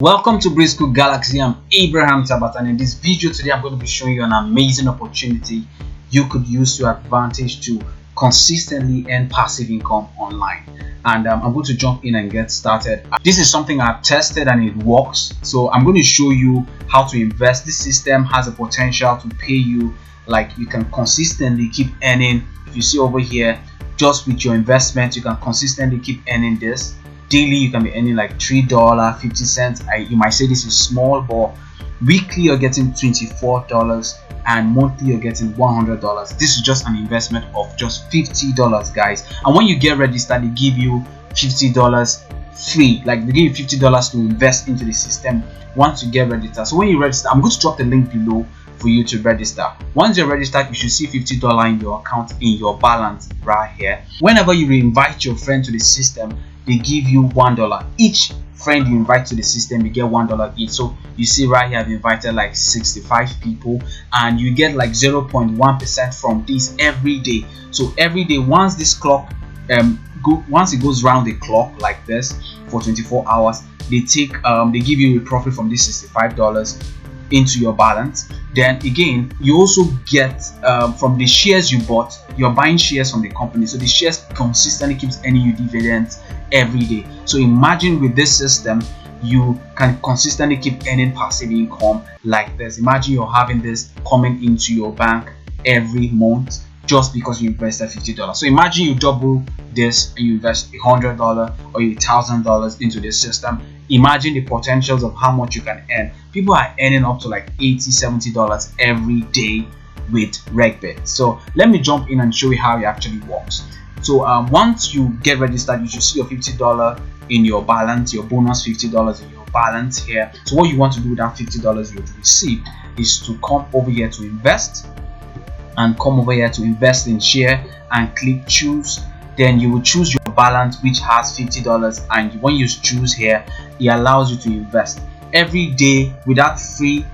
Welcome to Briscoe Galaxy. I'm Abraham Tabat, and in this video today I'm going to be showing you an amazing opportunity you could use to your advantage to consistently earn passive income online. And I'm going to jump in and get started. This is something I've tested and it works, so I'm going to show you how to invest. This system has a potential to pay you, like you can consistently keep earning. If you see over here, just with your investment you can consistently keep earning this. Daily you can be earning like $3.50. You might say this is small, but weekly you're getting $24 and monthly you're getting $100. This is just an investment of just $50, guys. And when you get registered, they give you $50 free. Like they give you $50 to invest into the system once you get registered. So when you register, I'm going to drop the link below for you to register. Once you're registered, you should see $50 in your account, in your balance right here. Whenever you invite your friend to the system, they give you $1. Each friend you invite to the system, you get $1 each. So you see right here, I've invited like 65 people and you get like 0.1% from this every day. So every day, once this clock once it goes round the clock like this for 24 hours, they take they give you a profit from this $65 into your balance. Then again, you also get from the shares you bought. You're buying shares from the company, so the shares consistently keeps earning you dividends every day. So imagine with this system you can consistently keep earning passive income like this. Imagine you're having this coming into your bank every month just because you invested $50. So imagine you double this and you invest $100 or $1,000 into this system. Imagine the potentials of how much you can earn. People are earning up to like $80-$70 every day with Reegbit. So let me jump in and show you how it actually works. So once you get registered, you should see your $50 in your balance, your bonus $50 in your balance here. So what you want to do with that $50 you receive is to come over here to invest, and come over here to invest in share and click choose. Then you will choose your balance, which has $50, and when you choose here, it allows you to invest every day with that free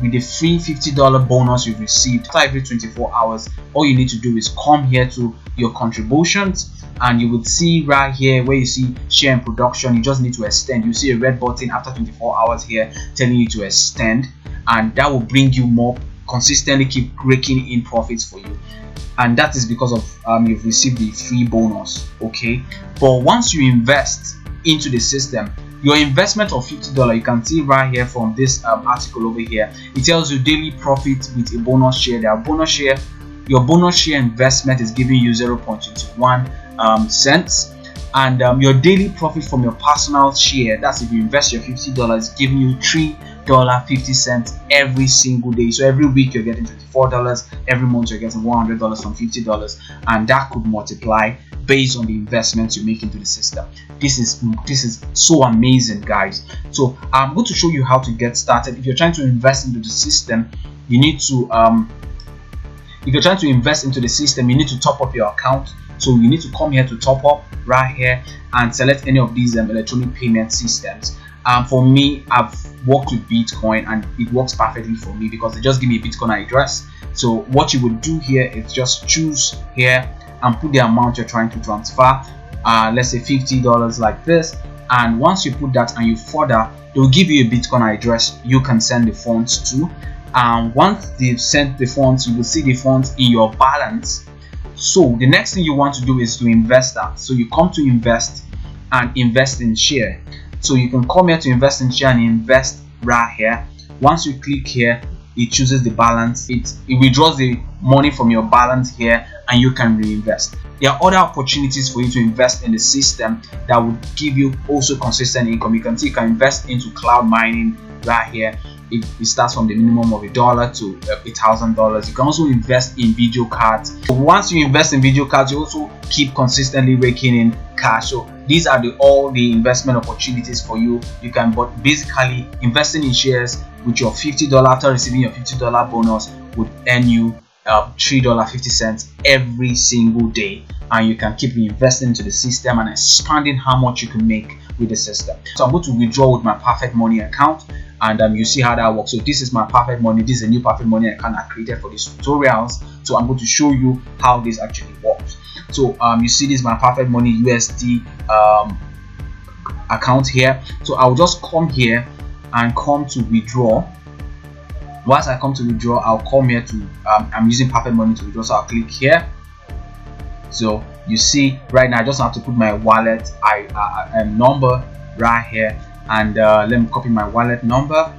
with the free $50 bonus you've received. After every 24 hours, all you need to do is come here to your contributions, and you will see right here where you see share in production. You just need to extend. You see a red button after 24 hours here telling you to extend, and that will bring you more, consistently keep raking in profits for you. And that is because of you've received the free bonus. Okay, but once you invest into the system, your investment of $50, you can see right here from this article over here, it tells you daily profit with a bonus share. There are bonus share. Your bonus share investment is giving you 0.21 cents, and your daily profit from your personal share, that's if you invest your $50, is giving you $3.50 every single day. So every week you're getting $24, every month you're getting $100 from $50, and that could multiply based on the investments you make into the system. This is so amazing, guys. So I'm going to show you how to get started. If you're trying to invest into the system, you need to you need to top up your account. So you need to come here to top up right here and select any of these electronic payment systems. For me, I've worked with Bitcoin and it works perfectly for me because they just give me a Bitcoin address. So what you would do here is just choose here and put the amount you're trying to transfer. Let's say $50 like this, and once you put that and you further, they will give you a Bitcoin address you can send the funds to. And once they've sent the funds, you will see the funds in your balance. So the next thing you want to do is to invest that. So you come to invest and invest in share. So you can come here to invest in share and invest right here. Once you click here, it chooses the balance. It withdraws the money from your balance here, and you can reinvest. There are other opportunities for you to invest in the system that would give you also consistent income. You can see you can invest into cloud mining right here. It starts from the minimum of $1 to $1,000. You can also invest in video cards. So once you invest in video cards, you also keep consistently raking in cash. So these are all the investment opportunities for you. You can, but basically investing in shares with your $50 after receiving your $50 bonus would earn you $3.50 every single day, and you can keep reinvesting into the system and expanding how much you can make with the system. So I'm going to withdraw with my Perfect Money account, and you see how that works. So this is my Perfect Money. This is a new Perfect Money account I created for these tutorials. So I'm going to show you how this actually works. So you see this is my Perfect Money USD account here. So I'll just come here and come to withdraw. Once I come to withdraw, I'll come here to I'm using Perfect Money to withdraw, so I'll click here. So you see right now I just have to put my wallet number right here, and let me copy my wallet number.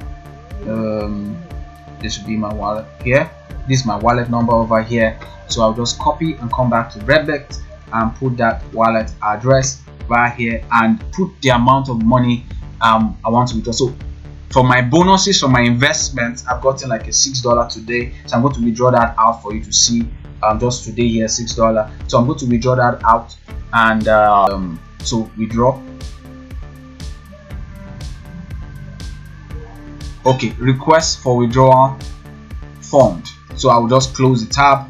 This should be my wallet here. This is my wallet number over here. So I'll just copy and come back to Reegbit and put that wallet address right here and put the amount of money I want to withdraw. So for my bonuses, for my investments, I've gotten like a $6 today, so I'm going to withdraw that out for you to see. Just today here, $6. So I'm going to withdraw that out, and so withdraw. Okay, request for withdrawal formed. So I will just close the tab.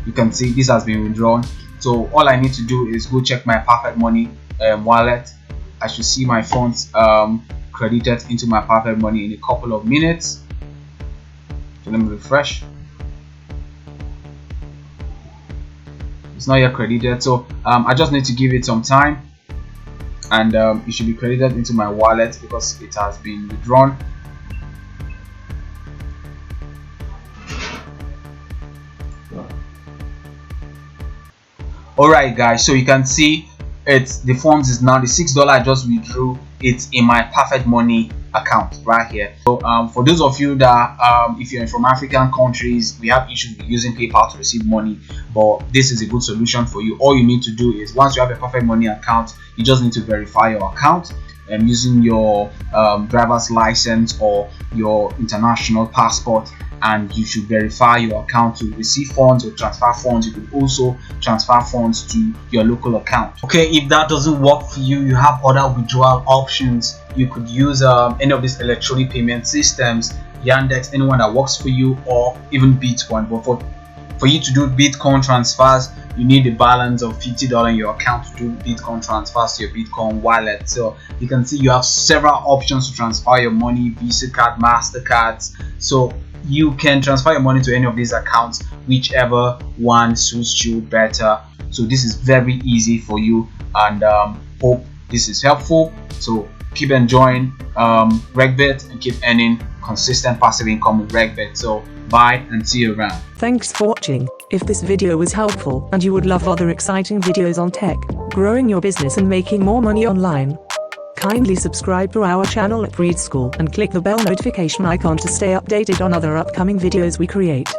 You can see this has been withdrawn. So all I need to do is go check my Perfect Money wallet. I should see my funds credited into my Perfect Money in a couple of minutes. So let me refresh. It's not yet credited, so I just need to give it some time, and it should be credited into my wallet because it has been withdrawn. Alright guys, so you can see it's the funds is now the $6 I just withdrew. It's in my Perfect Money account right here. So for those of you that if you're from African countries, we have issues with using PayPal to receive money, but this is a good solution for you. All you need to do is, once you have a Perfect Money account, you just need to verify your account using your driver's license or your international passport, and you should verify your account to receive funds or transfer funds. You could also transfer funds to your local account. Okay, if that doesn't work for you, you have other withdrawal options. You could use any of these electronic payment systems, Yandex, anyone that works for you, or even Bitcoin. But for you to do Bitcoin transfers, you need a balance of $50 in your account to do Bitcoin transfers to your Bitcoin wallet. So you can see you have several options to transfer your money: Visa card, MasterCards. So you can transfer your money to any of these accounts, whichever one suits you better. So this is very easy for you, and hope this is helpful. So keep enjoying Reegbit and keep earning consistent passive income with Reegbit. So bye and see you around. Thanks for watching. If this video was helpful and you would love other exciting videos on tech, growing your business and making more money online, kindly subscribe to our channel at Breed School and click the bell notification icon to stay updated on other upcoming videos we create.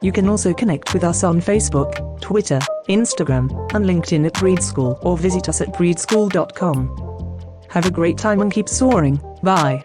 You can also connect with us on Facebook, Twitter, Instagram, and LinkedIn at Breed School, or visit us at breedschool.com. Have a great time and keep soaring. Bye.